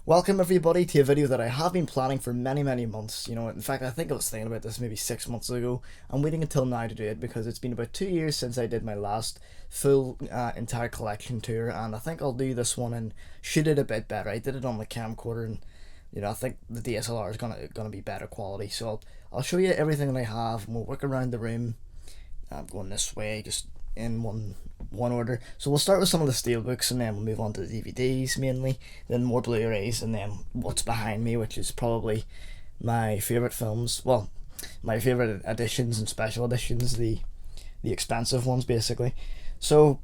Welcome everybody to a video that I have been planning for many months. In fact, I think I was thinking about this maybe 6 months ago. I'm waiting until now to do it because it's been about 2 years since I did my last full entire collection tour, and I think I'll do this one and shoot it a bit better. I did it on the camcorder, and I think the DSLR is gonna be better quality. So I'll show you everything that I have, and we'll work around the room. I'm going this way, just in one order. So we'll start with some of the steelbooks, and then we'll move on to the DVDs mainly, then more Blu-rays, and then what's behind me, which is probably my favourite films. Well, my favourite editions and special editions, the expensive ones basically. So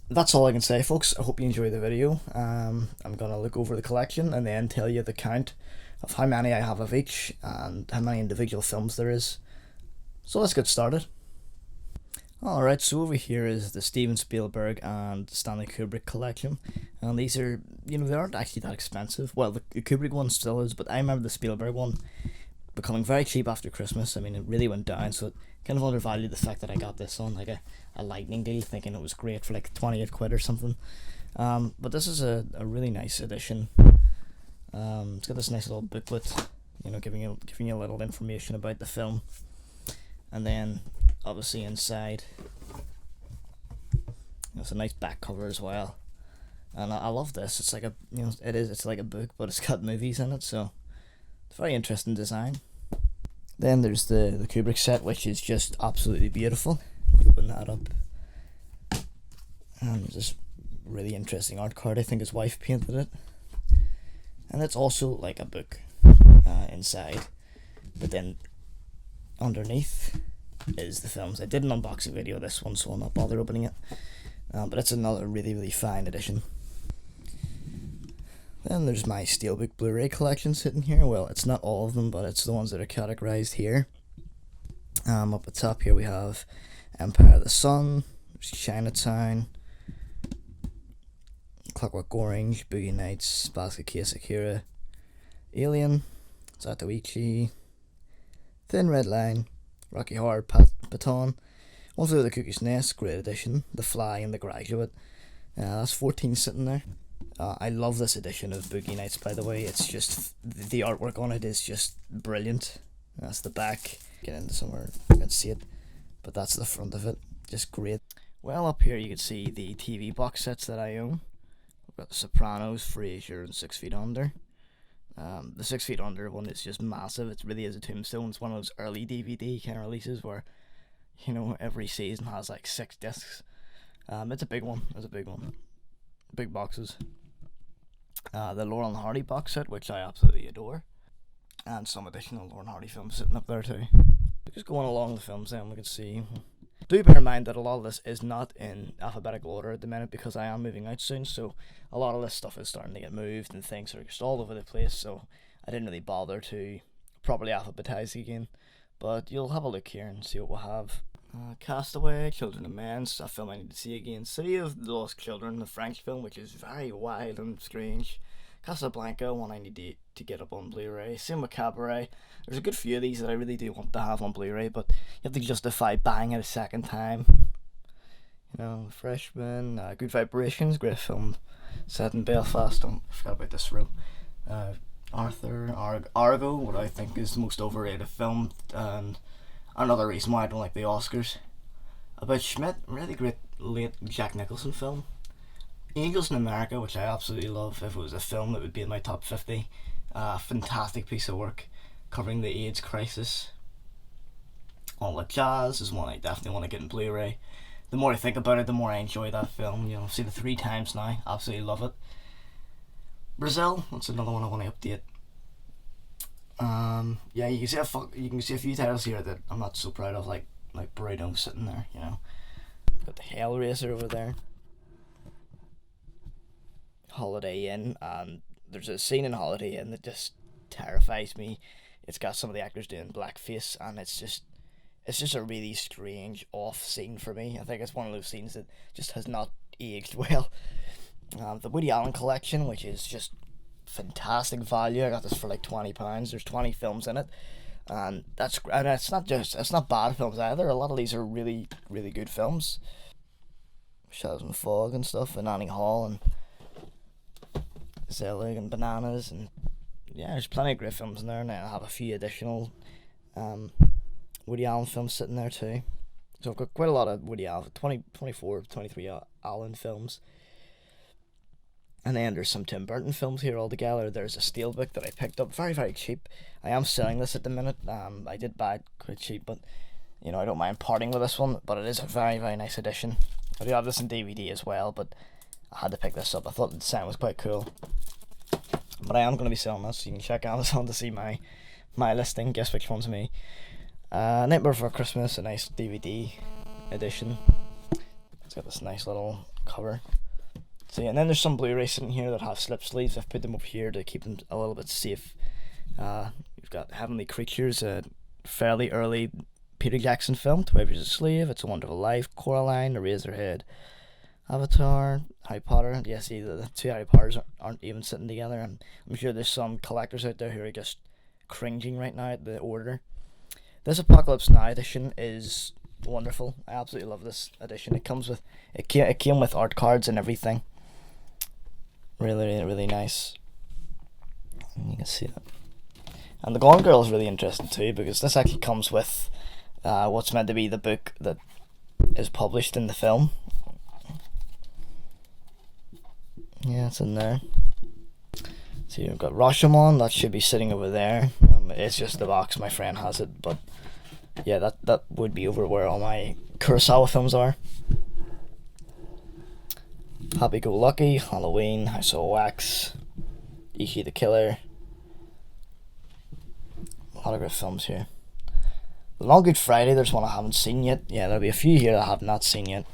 that's all I can say, folks. I hope you enjoy the video. I'm gonna look over the collection and then tell you the count of how many I have of each and how many individual films there is. So let's get started. Alright, so over here is the Steven Spielberg and Stanley Kubrick collection, and these are, they aren't actually that expensive. Well, the Kubrick one still is, but I remember the Spielberg one becoming very cheap after Christmas. I mean, it really went down, so it kind of undervalued the fact that I got this on like a lightning deal, thinking it was great for like 28 quid or something. But this is a really nice edition. It's got this nice little booklet, giving you a little information about the film, and then obviously inside it's a nice back cover as well, and I love this. It's like it's like a book, but it's got movies in it, so it's a very interesting design. Then there's the Kubrick set, which is just absolutely beautiful. You open that up, and there's this really interesting art card. I think his wife painted it, and it's also like a book inside, but then underneath is the films. I did an unboxing video of this one, so I'll not bother opening it, but it's another really fine edition. Then there's my Steelbook Blu-ray collection sitting here. Well, it's not all of them, but it's the ones that are categorized here. Up at the top here we have Empire of the Sun, there's Chinatown, Clockwork Orange, Boogie Nights, Basket Case Akira, Alien, Zatoichi, Thin Red Line, Rocky Horror Patton, One Flew Over the Cuckoo's Nest, great edition, The Fly and The Graduate. That's 14 sitting there. I love this edition of Boogie Nights, by the way. It's just, the artwork on it is just brilliant. That's the back. Get into somewhere you can see it, but that's the front of it. Just great. Well, up here you can see the TV box sets that I own. We've got The Sopranos, Frasier, and 6 Feet Under. The 6 Feet Under one is just massive. It really is a tombstone. It's one of those early DVD kind of releases where, every season has like 6 discs. It's a big one. Big boxes. The Laurel and Hardy box set, which I absolutely adore, and some additional Laurel and Hardy films sitting up there too. Just going along the films then, we can see. Do bear in mind that a lot of this is not in alphabetical order at the minute because I am moving out soon, so a lot of this stuff is starting to get moved and things are just all over the place, so I didn't really bother to properly alphabetize again. But you'll have a look here and see what we'll have. Castaway, Children of Men, a film I need to see again. City of the Lost Children, the French film, which is very wild and strange. Casablanca, one I need to get up on Blu-ray. Same with Cabaret. There's a good few of these that I really do want to have on Blu-ray, but you have to justify buying it a second time. Freshman, Good Vibrations, great film set in Belfast. I forgot about this row. Argo, what I think is the most overrated film, and another reason why I don't like the Oscars. About Schmidt, really great late Jack Nicholson film. Angels in America, which I absolutely love. If it was a film, it would be in my top 50. Fantastic piece of work covering the AIDS crisis. All That Jazz is one I definitely want to get in Blu-ray. The more I think about it, the more I enjoy that film. I've seen it 3 times now. Absolutely love it. Brazil, that's another one I want to update. Yeah, you can see a few titles here that I'm not so proud of, like Bruno sitting there. Got the Hellraiser over there. Holiday Inn, and there's a scene in Holiday Inn that just terrifies me. It's got some of the actors doing blackface, and it's just a really strange off scene for me. I think it's one of those scenes that just has not aged well. The Woody Allen collection, which is just fantastic value. I got this for like £20. There's 20 films in it, and it's not bad films either. A lot of these are really good films. Shadows and Fog and stuff, and Annie Hall, and Zelig and Bananas, and yeah, there's plenty of great films in there, and I have a few additional um, Woody Allen films sitting there too. So I've got quite a lot of Woody Allen, 20, 24, 23 Allen films. And then there's some Tim Burton films here altogether. There's a Steelbook that I picked up very, very cheap. I am selling this at the minute. I did buy it quite cheap, but I don't mind parting with this one. But it is a very, very nice edition. I do have this in DVD as well, but I had to pick this up. I thought the design was quite cool. But I am going to be selling this, so you can check Amazon to see my listing. Guess which one's me. Nightmare Before Christmas, a nice DVD edition. It's got this nice little cover. So yeah, and then there's some Blu-rays sitting here that have slip sleeves. I've put them up here to keep them a little bit safe. You've got Heavenly Creatures, a fairly early Peter Jackson film, 12 Years a Slave, It's a Wonderful Life, Coraline, Eraserhead, Avatar, Harry Potter. Yeah, see, the two Harry Potters aren't even sitting together. And I'm sure there's some collectors out there who are just cringing right now at the order. This Apocalypse Now edition is wonderful. I absolutely love this edition. It came with art cards and everything. Really, really, really nice. And you can see that. And the Gone Girl is really interesting too, because this actually comes with what's meant to be the book that is published in the film. Yeah, it's in there. So you've got Rashomon, that should be sitting over there. It's just the box, my friend has it, but yeah, that would be over where all my Kurosawa films are. Happy Go Lucky, Halloween, I Saw Wax, Ichi the Killer. A lot of good films here. The Long Good Friday, there's one I haven't seen yet. Yeah, there'll be a few here that I have not seen yet.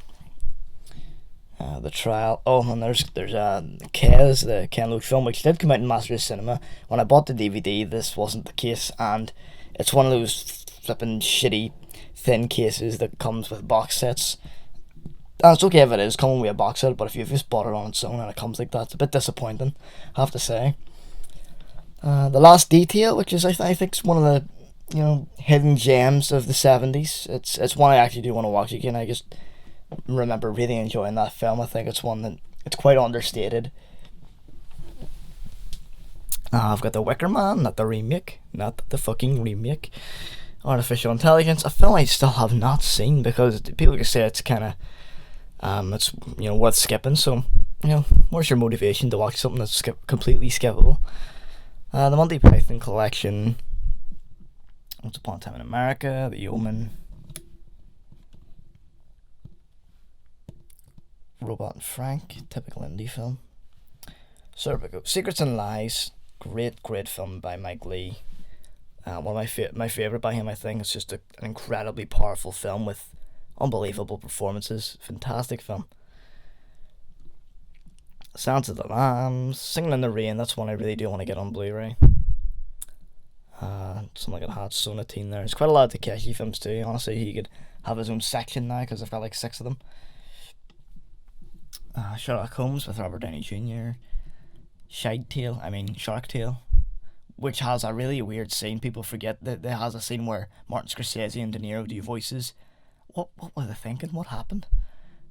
The Trial. Oh, and there's Kez, the Ken Loach film, which did come out in Masters Cinema. When I bought the DVD, this wasn't the case, and it's one of those flipping shitty thin cases that comes with box sets. And it's okay if it is coming with a box set, but if you've just bought it on its own and it comes like that, it's a bit disappointing, I have to say. The Last Detail, which is I think is one of the hidden gems of the 70s. It's one I actually do want to watch again. I just remember really enjoying that film. I think it's one that it's quite understated. I've got The Wicker Man, not the remake, not the fucking remake. Artificial Intelligence, a film I still have not seen because people can say it's kind of it's worth skipping. So where's your motivation to watch something that's completely skippable? The Monty Python Collection, Once Upon a Time in America, The Omen, Robot and Frank, typical indie film. Serpico, Secrets and Lies, great film by Mike Leigh. One of my favourite by him, I think. It's just an incredibly powerful film with unbelievable performances. Fantastic film. Sounds of the Lambs, Singing in the Rain, that's one I really do want to get on Blu-ray. Something like a Hot Sonatine there. There's quite a lot of Takeshi films too. Honestly, he could have his own section now because I've got like 6 of them. Sherlock Holmes with Robert Downey Jr. Shark Tale, which has a really weird scene. People forget that there has a scene where Martin Scorsese and De Niro do voices. What were they thinking? What happened?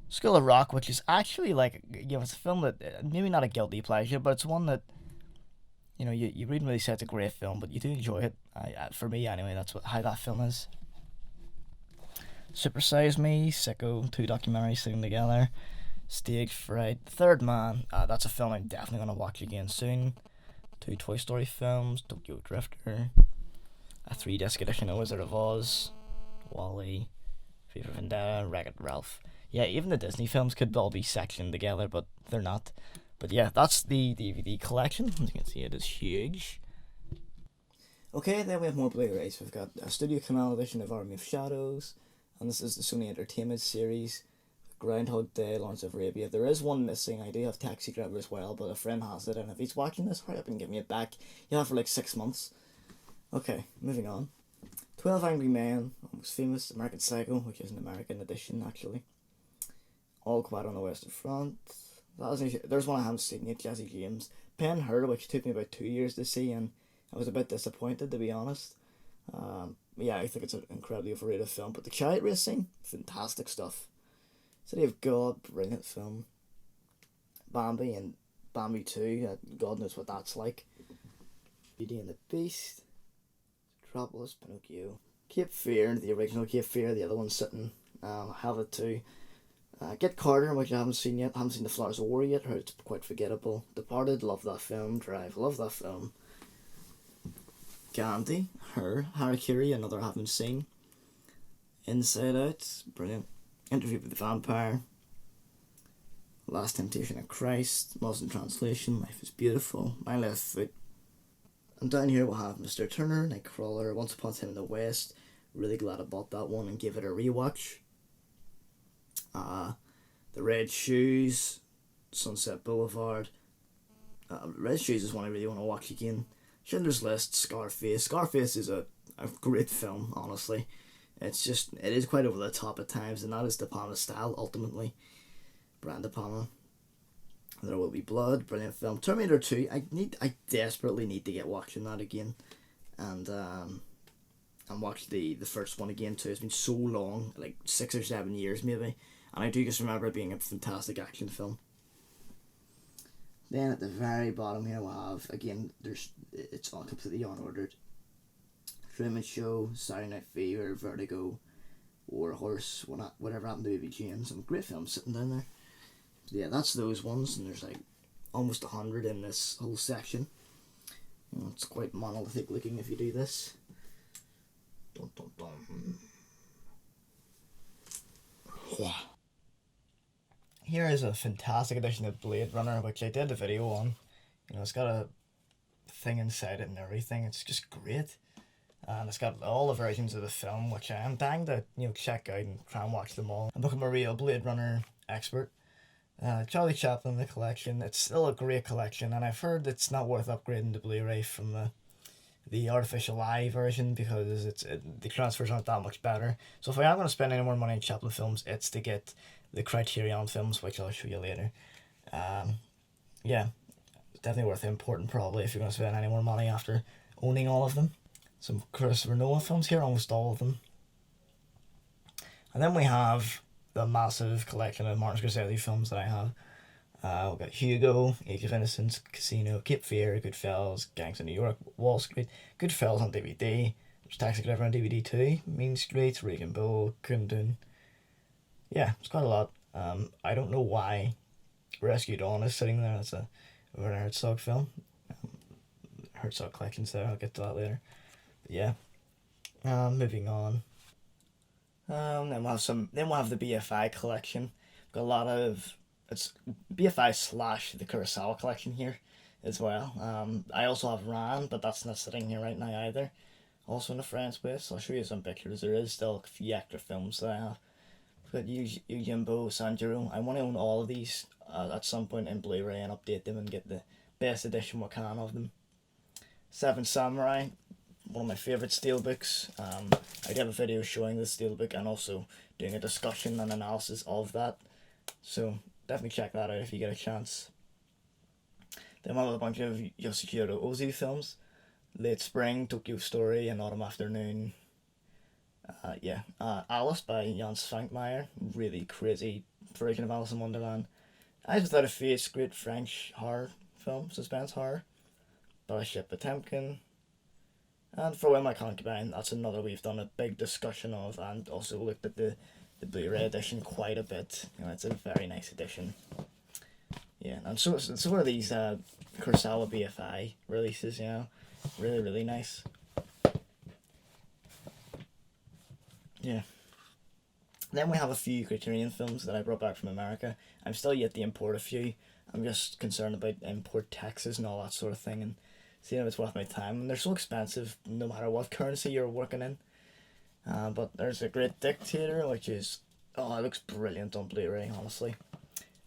School of Rock, which is actually like, it's a film that maybe not a guilty pleasure, but it's one that you wouldn't really say it's a great film, but you do enjoy it. For me anyway, that's how that film is. Super Size Me, Sicko, 2 documentaries sitting together. Stage Fright, Third Man, that's a film I'm definitely going to watch again soon. 2 Toy Story films, Tokyo Drifter, a 3-disc edition of Wizard of Oz, WALL-E, V for Vendetta, Wreck-It Ralph. Yeah, even the Disney films could all be sectioned together, but they're not. But yeah, that's the DVD collection. As you can see, it is huge. Okay, then we have more Blu-rays. We've got a Studio Canal edition of Army of Shadows, and this is the Sony Entertainment series. Groundhog Day, Lawrence of Arabia. There is one missing. I do have Taxi Driver as well, but a friend has it, and if he's watching this, hurry up and give me it back. You'll have it for like 6 months. Okay, moving on. 12 Angry Men, Almost Famous, American Psycho, which is an American edition, actually. All Quiet on the Western Front. There's one I haven't seen yet, Jesse James. Ben-Hur, which took me about 2 years to see, and I was a bit disappointed, to be honest. Yeah, I think it's an incredibly overrated film, but the chariot racing, fantastic stuff. City of God, brilliant film. Bambi and Bambi 2, God knows what that's like. Beauty and the Beast, Metropolis, Pinocchio, Cape Fear, the original Cape Fear, the other one's sitting. I have it too. Get Carter, which I haven't seen yet. I haven't seen The Flowers of War yet. Heard it's quite forgettable. Departed, love that film. Drive, love that film. Gandhi, Her, Harakiri, another I haven't seen. Inside Out, brilliant. Interview with the Vampire. Last Temptation of Christ, Lost in Translation, Life is Beautiful, My Left Foot. And down here we'll have Mr. Turner, Nightcrawler, Once Upon a Time in the West. Really glad I bought that one and gave it a rewatch. The Red Shoes, Sunset Boulevard. Red Shoes is one I really want to watch again. Schindler's List, Scarface. Scarface is a great film, honestly. It is quite over the top at times, and that is De Palma's style, ultimately. Brian De Palma. There Will Be Blood, brilliant film. Terminator 2, I desperately need to get watching that again. And watch the first one again too. It's been so long, like 6 or 7 years maybe. And I do just remember it being a fantastic action film. Then at the very bottom here we'll have, again, it's all completely unordered. Truman Show, Saturday Night Fever, Vertigo, War Horse, whatever happened to Baby Jane. Some great films sitting down there. So yeah, that's those ones, and there's like almost 100 in this whole section. It's quite monolithic looking if you do this. Dun, dun, dun. Here is a fantastic edition of Blade Runner, which I did a video on. It's got a thing inside it and everything. It's just great. And it's got all the versions of the film, which I am dying to check out and try and watch them all and become a real Blade Runner expert. Charlie Chaplin, the collection. It's still a great collection, and I've heard it's not worth upgrading to Blu Ray from the artificial eye version because the transfers aren't that much better. So if I am going to spend any more money on Chaplin films, it's to get the Criterion films, which I'll show you later. Yeah, it's definitely worth importing probably if you're going to spend any more money after owning all of them. Some Christopher Nolan films here, almost all of them. And then we have the massive collection of Martin Scorsese films that I have. We've got Hugo, Age of Innocence, Casino, Cape Fear, Goodfellas, Gangs of New York, Wall Street, Goodfellas on DVD, there's Taxi Driver on DVD too, Mean Streets, Regan Bull, Kundun. Yeah, it's quite a lot. I don't know why Rescue Dawn is sitting there. That's a Werner Herzog film. Herzog collection's there, I'll get to that later. But yeah, moving on. Then we'll have the BFI collection. Got a lot of it's BFI / the Kurosawa collection here as well. I also have Ran, but that's not sitting here right now either. Also in a friend's place. I'll show you some pictures. There is still a few extra films that I have. But Yojimbo, Sanjuro. I want to own all of these at some point in Blu-ray and update them and get the best edition we can of them. Seven Samurai, one of my favourite steelbooks. I did have a video showing the steelbook and also doing a discussion and analysis of that. So definitely check that out if you get a chance. Then we'll have a bunch of Yoshihiro Ozu films. Late Spring, Tokyo Story, and Autumn Afternoon. Alice by Jan Svankmajer. Really crazy version of Alice in Wonderland. Eyes Without a Face, great French horror film, suspense horror. Battleship Potemkin. And For When My Concubine, that's another we've done a big discussion of and also looked at the Blu-ray edition quite a bit. It's a very nice edition. Yeah, and so are these Kurosawa BFI releases, really, really nice. Yeah. Then we have a few Criterion films that I brought back from America. I'm still yet to import a few. I'm just concerned about import taxes and all that sort of thing and seeing if it's worth my time. And they're so expensive no matter what currency you're working in. But there's a Great Dictator, which is... Oh, it looks brilliant on Blu-ray, honestly.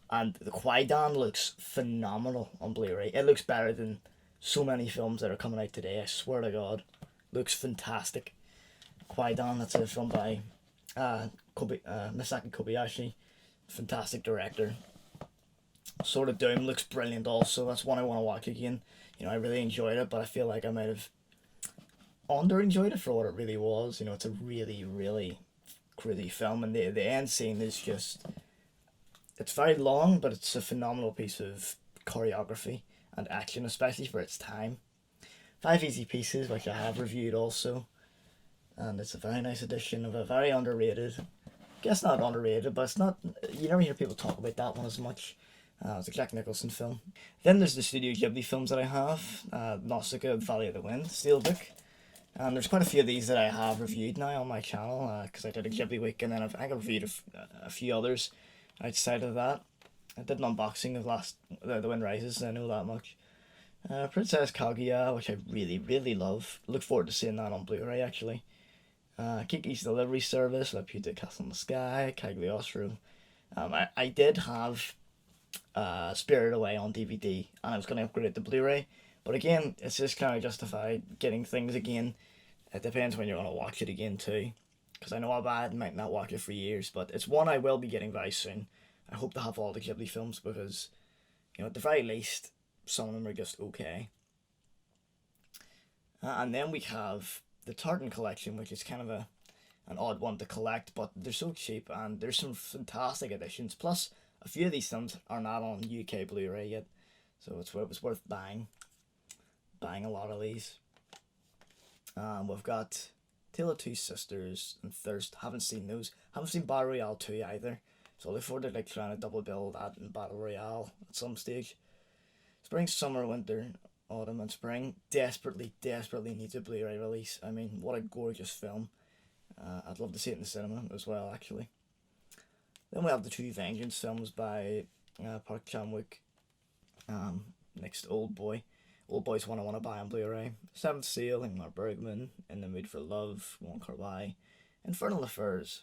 And the Kwaidan looks phenomenal on Blu-ray. It looks better than so many films that are coming out today, I swear to God. Looks fantastic. Kwaidan, that's a film by Masaki Kobayashi. Fantastic director. Sword of Doom looks brilliant also. That's one I want to watch again. I really enjoyed it, but I feel like I might have under-enjoyed it for what it really was. It's a really, really crazy film, and the end scene is just... It's very long, but it's a phenomenal piece of choreography and action, especially for its time. Five Easy Pieces, which I have reviewed also, and it's a very nice edition of a very underrated, I guess not underrated, but it's not, you never hear people talk about that one as much. It's a Jack Nicholson film. Then there's the Studio Ghibli films that I have, Nausicaa, Valley of the Wind, Steelbook. And there's quite a few of these that I have reviewed now on my channel, because I did a Ghibli week, and then I think I reviewed a few others outside of that. I did an unboxing of The Wind Rises, I know that much. Princess Kaguya, which I really, really love. Look forward to seeing that on Blu-ray, actually. Kiki's Delivery Service, La Puta Castle in the Sky, Cagliostro. I did have Spirited Away on DVD, and I was going to upgrade it to Blu-ray. But again, it's just kind of justified getting things again. It depends when you're going to watch it again too. Because I know I might not watch it for years, but it's one I will be getting very soon. I hope to have all the Ghibli films because, at the very least, some of them are just okay. And then we have the Tartan collection, which is kind of an odd one to collect, but they're so cheap and there's some fantastic editions. Plus, a few of these films are not on UK Blu-ray yet, so it was worth buying a lot of these. We've got Tale of Two Sisters and Thirst. Haven't seen those. Haven't seen Battle Royale 2 either. So I look forward to trying to double bill that in Battle Royale at some stage. Spring, summer, winter, autumn and spring desperately needs a Blu-ray release. I mean, what a gorgeous film. I'd love to see it in the cinema as well, actually. Then we have the two Vengeance films by Park Chan-wook. Next, Old Boy. Old Boy's one I want to buy on Blu-ray. Seventh Seal, Ingmar Bergman, In the Mood for Love, Wong Kar-wai, Infernal Affairs.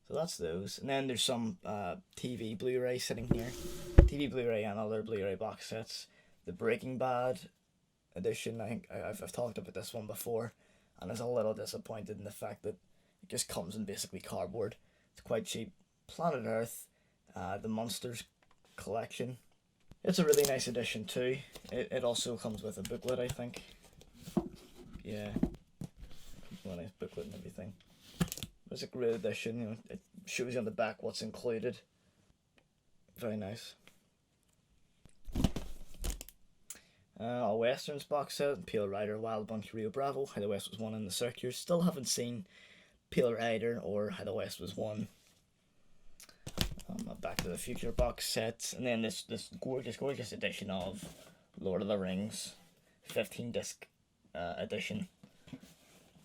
So that's those. And then there's some TV Blu-ray sitting here. TV Blu-ray and other Blu-ray box sets. The Breaking Bad edition, I think I've talked about this one before, and I was a little disappointed in the fact that it just comes in basically cardboard. It's quite cheap. Planet Earth, the Monsters collection. It's a really nice edition too. It also comes with a booklet, I think. Yeah, comes with a nice booklet and everything. It's a great edition. It shows you on the back what's included. Very nice. A Westerns box set, Pale Rider, Wild Bunch, Rio Bravo, How the West Was Won in the Circulars. Still haven't seen Pale Rider or How the West Was Won. Back to the Future box set, and then this gorgeous edition of Lord of the Rings, 15 disc edition.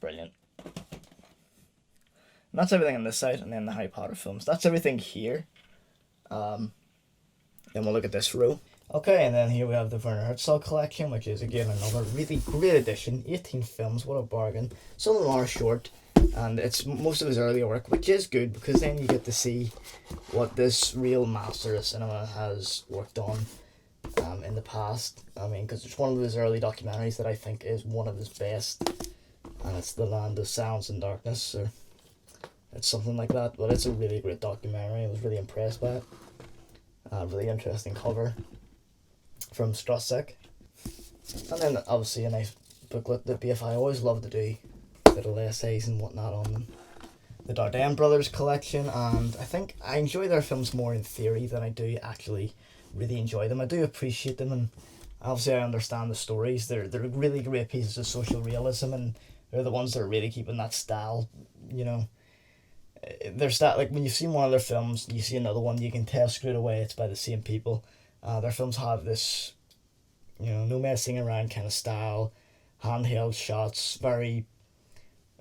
Brilliant. And that's everything on this side, and then the Harry Potter films. That's everything here. Then we'll look at this row. Okay, and then here we have the Werner Herzog collection, which is again another really great edition. 18 films, what a bargain. Some of them are short, and it's most of his earlier work, which is good because then you get to see what this real master of cinema has worked on in the past. I mean, because it's one of his early documentaries that I think is one of his best, and it's The Land of Silence and Darkness, or it's something like that. But it's a really great documentary. I was really impressed by it. Really interesting cover from Strasek. And then obviously a nice booklet that BFI always love to do little essays and whatnot on them. The Dardenne Brothers collection, and I think I enjoy their films more in theory than I do actually really enjoy them. I do appreciate them, and obviously I understand the stories. They're really great pieces of social realism, and they're the ones that are really keeping that style, Their style, like when you've seen one of their films, you see another one, you can tell straight away it's by the same people. Their films have this, no messing around kind of style, handheld shots, very,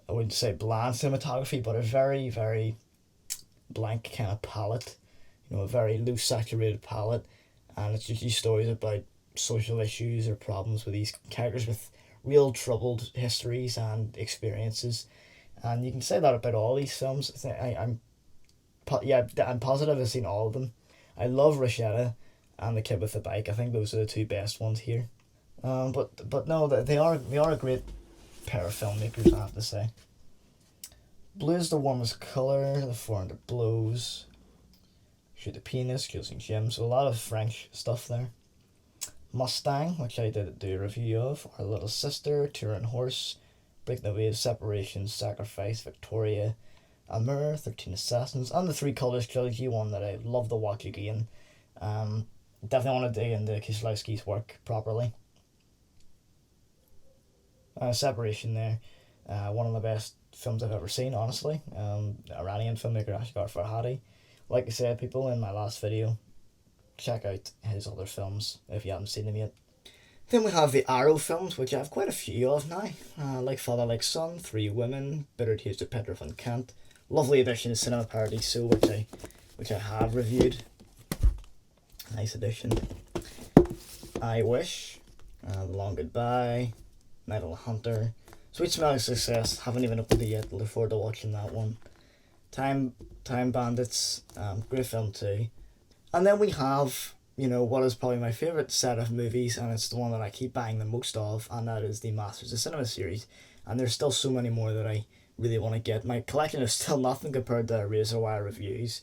I wouldn't say bland cinematography, but a very, very blank kind of palette, a very loose saturated palette, and it's usually stories about social issues or problems with these characters with real troubled histories and experiences. And you can say that about all these films. I'm positive I've seen all of them. I love Rashetta and The Kid with the Bike. I think those are the two best ones here. But no, they are a great pair of filmmakers, I have to say. Blue is the warmest colour, The 400 Blows, Shoot the Penis, Killing Jim, so a lot of French stuff there. Mustang, which I did do a review of, Our Little Sister, Turin Horse, Break the Waves, Separation, Sacrifice, Victoria, Amour, 13 Assassins, and the Three Colours trilogy, one that I love to watch again. Definitely want to dig into Kieslowski's work properly. Separation there, one of the best films I've ever seen, honestly. Iranian filmmaker Asghar Farhadi. Like I said, people, in my last video, check out his other films if you haven't seen them yet. Then we have the Arrow films, which I have quite a few of now. Like Father Like Son, Three Women, Bitter Taste of Peter Van Kant. Lovely addition to Cinema Paradiso, which I have reviewed. Nice addition. I Wish, The Long Goodbye, Night of the Hunter, Sweet Smelling Success. Haven't even opened it yet. Look forward to watching that one. Time Bandits, great film too. And then we have, what is probably my favourite set of movies, and it's the one that I keep buying the most of, and that is the Masters of Cinema series. And there's still so many more that I really want to get. My collection is still nothing compared to Razor Wire reviews.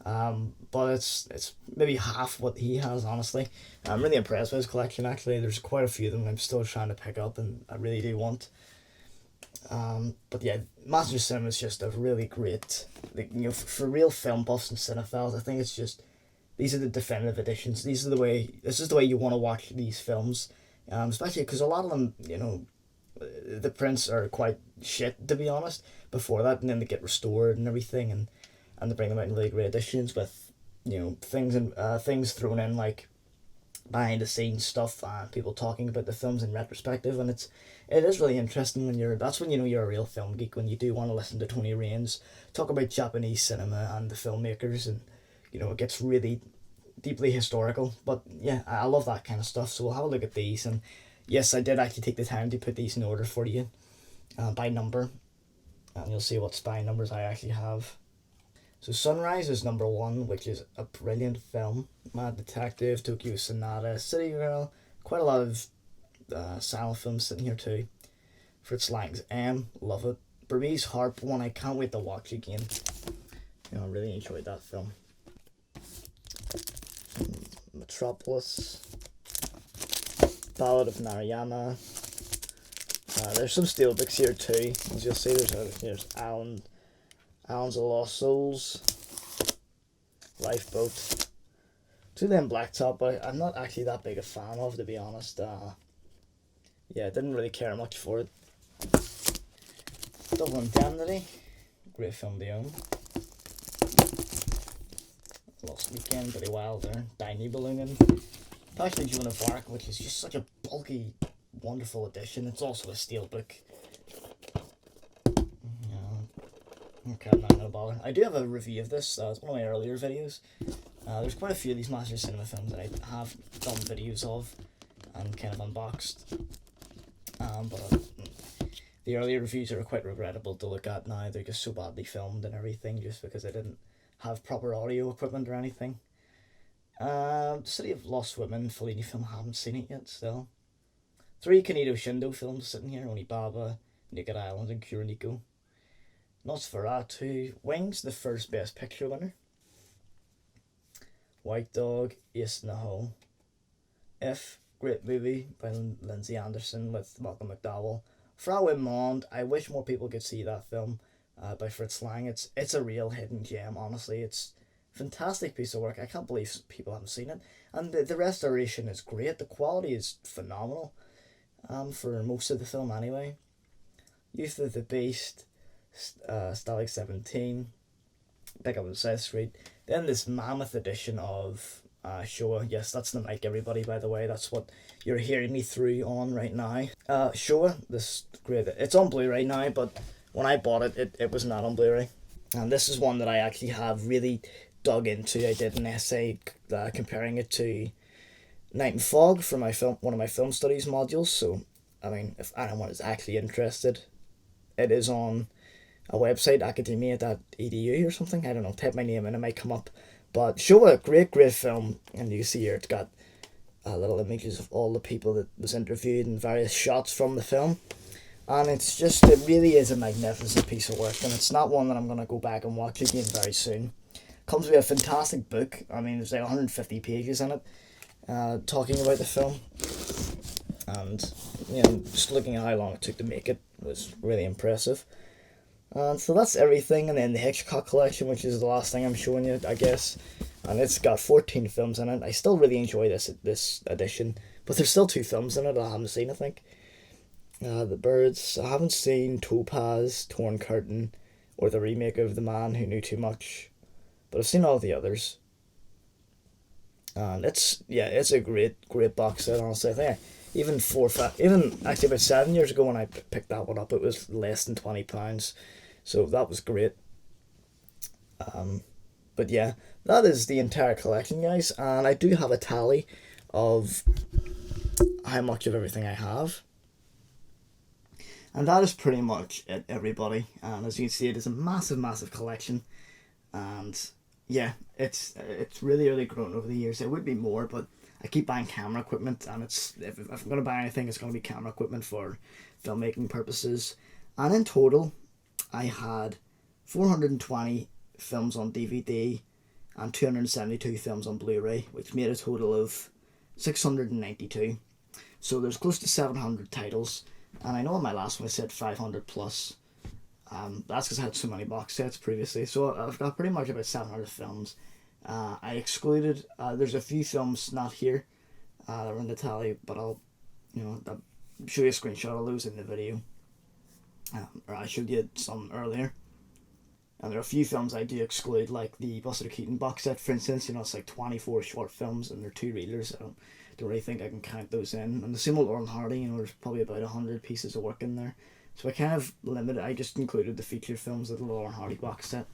But it's maybe half what he has, honestly. I'm really impressed with his collection, actually. There's quite a few of them I'm still trying to pick up, and I really do want. But yeah, Masters of Cinema is just a really great, for real film buffs and cinephiles. I think it's just, these are the definitive editions. This is the way you want to watch these films, especially because a lot of them, the prints are quite shit, to be honest, before that, and then they get restored and everything, and they bring them out in really great editions with, things thrown in, like behind the scenes stuff, people talking about the films in retrospective, and it is really interesting that's when you're a real film geek, when you do want to listen to Tony Raines talk about Japanese cinema and the filmmakers, and it gets really deeply historical. But yeah, I love that kind of stuff, so we'll have a look at these. And yes, I did actually take the time to put these in order for you, by number, and you'll see what spy numbers I actually have. So Sunrise is number 1, which is a brilliant film. Mad Detective, Tokyo Sonata, City Girl, quite a lot of silent films sitting here too. Fritz Lang's M, love it. Burmese Harp, one I can't wait to watch again. I really enjoyed that film. Metropolis, Ballad of Narayana. There's some steelbooks here too. As you'll see, there's Alan's of Lost Souls, Lifeboat. To them Blacktop, I'm not actually that big a fan of, to be honest. Yeah, I didn't really care much for it. Double Indemnity, great film to own. Lost Weekend, Billy Wilder, Tiny Ballooning. Actually, Joan of Arc, which is just such a bulky, wonderful edition. It's also a steelbook. Okay, I'm not going to bother. I do have a review of this. It's one of my earlier videos. There's quite a few of these Masters of Cinema films that I have done videos of and kind of unboxed. But the earlier reviews are quite regrettable to look at now. They're just so badly filmed and everything, just because I didn't have proper audio equipment or anything. City of Lost Women, Fellini film, haven't seen it yet still. 3 Kaneto Shindo films sitting here, Onibaba, Naked Island, and Kuroneko. Nosferatu, Wings, the first Best Picture winner. White Dog, Ace in the Hole. If, great movie by Lindsay Anderson with Malcolm McDowell. Frau im Mond, I wish more people could see that film by Fritz Lang. It's a real hidden gem, honestly. It's a fantastic piece of work. I can't believe people haven't seen it. And the restoration is great. The quality is phenomenal, for most of the film anyway. Youth of the Beast, Stalag 17, Pick Up on South Street. Then this mammoth edition of Showa. Yes, that's the mic, everybody, by the way. That's what you're hearing me through on right now. Showa, this great. It's on Blu-ray now, but when I bought it, it was not on Blu-ray. And this is one that I actually have really dug into. I did an essay comparing it to Night and Fog for one of my film studies modules. So, I mean, if anyone is actually interested, it is on a website, academia.edu or something. I don't know, type my name in, it might come up. But Showa, great film. And you can see here, it's got little images of all the people that was interviewed and various shots from the film. And it really is a magnificent piece of work. And it's not one that I'm going to go back and watch again very soon. Comes with a fantastic book. I mean, there's like 150 pages in it, talking about the film. And, just looking at how long it took to make it was really impressive. And so that's everything. And then the Hitchcock collection, which is the last thing I'm showing you, I guess. and it's got 14 films in it. I still really enjoy this edition, but there's still 2 films in it I haven't seen, I think. The Birds. I haven't seen Topaz, Torn Curtain, or the remake of The Man Who Knew Too Much, but I've seen all the others. And it's a great box set. Honestly, I think even 4 5 even actually about 7 years ago when I picked that one up, it was less than £20, so that was great. But yeah, that is the entire collection, guys, and I do have a tally of how much of everything I have. And that is pretty much it, everybody. And as you can see, it is a massive collection. And yeah, it's really grown over the years. It would be more, but I keep buying camera equipment, and if I'm going to buy anything, it's going to be camera equipment for filmmaking purposes. And in total, I had 420 films on DVD and 272 films on Blu Ray, which made a total of 692. So there's close to 700 titles. And I know in my last one I said 500 plus. That's because I had so many box sets previously. So I've got pretty much about 700 films. I excluded, there's a few films not here that are in the tally, but I'll show you a screenshot of those in the video. Or I showed you some earlier. And there are a few films I do exclude, like the Buster Keaton box set, for instance. It's like 24 short films and they're 2 reelers. I don't really think I can count those in. And the same with Laurel and Hardy, there's probably about 100 pieces of work in there. So I kind of limited, I just included the feature films of the Laurel and Hardy box set.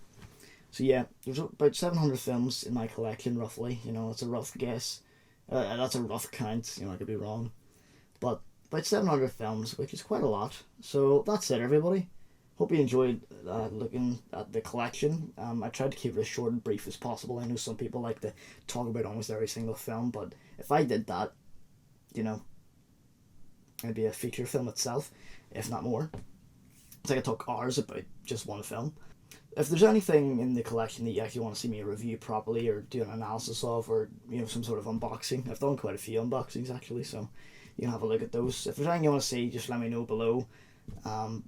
So yeah, there's about 700 films in my collection, roughly. It's a rough guess. That's a rough count, I could be wrong. But about 700 films, which is quite a lot. So that's it, everybody. Hope you enjoyed looking at the collection. I tried to keep it as short and brief as possible. I know some people like to talk about almost every single film, but if I did that, it'd be a feature film itself, if not more. It's like I talk hours about just one film. If there's anything in the collection that you actually want to see me review properly or do an analysis of, or some sort of unboxing, I've done quite a few unboxings actually, so you can have a look at those. If there's anything you want to see, just let me know below. And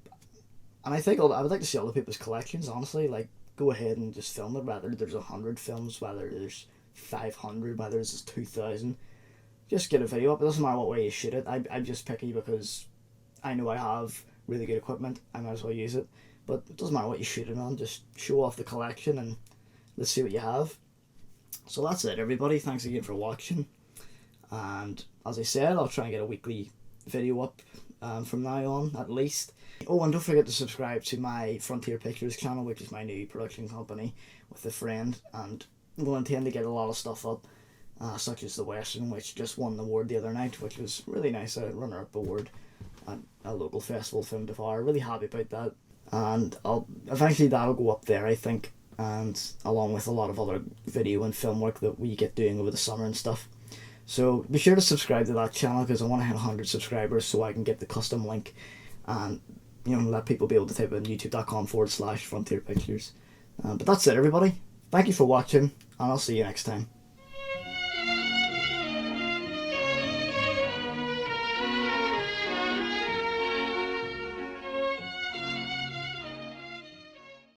I think I would like to see other people's collections, honestly. Like, go ahead and just film it, whether there's 100 films, whether there's 500, whether there's 2,000. Just get a video up. It doesn't matter what way you shoot it. I'm just picky because I know I have really good equipment. I might as well use it. But it doesn't matter what you shoot it on. Just show off the collection and let's see what you have. So that's it, everybody. Thanks again for watching. And as I said, I'll try and get a weekly video up from now on, at least. Oh, and don't forget to subscribe to my Frontier Pictures channel, which is my new production company with a friend, and we'll intend to get a lot of stuff up, such as The Western, which just won the award the other night, which was really nice, a runner-up award at a local festival, Film Devar. Really happy about that, and eventually that'll go up there, I think, and along with a lot of other video and film work that we get doing over the summer and stuff. So be sure to subscribe to that channel because I want to hit 100 subscribers so I can get the custom link and let people be able to type in youtube.com/Frontier Pictures. But that's it, everybody. Thank you for watching, and I'll see you next time.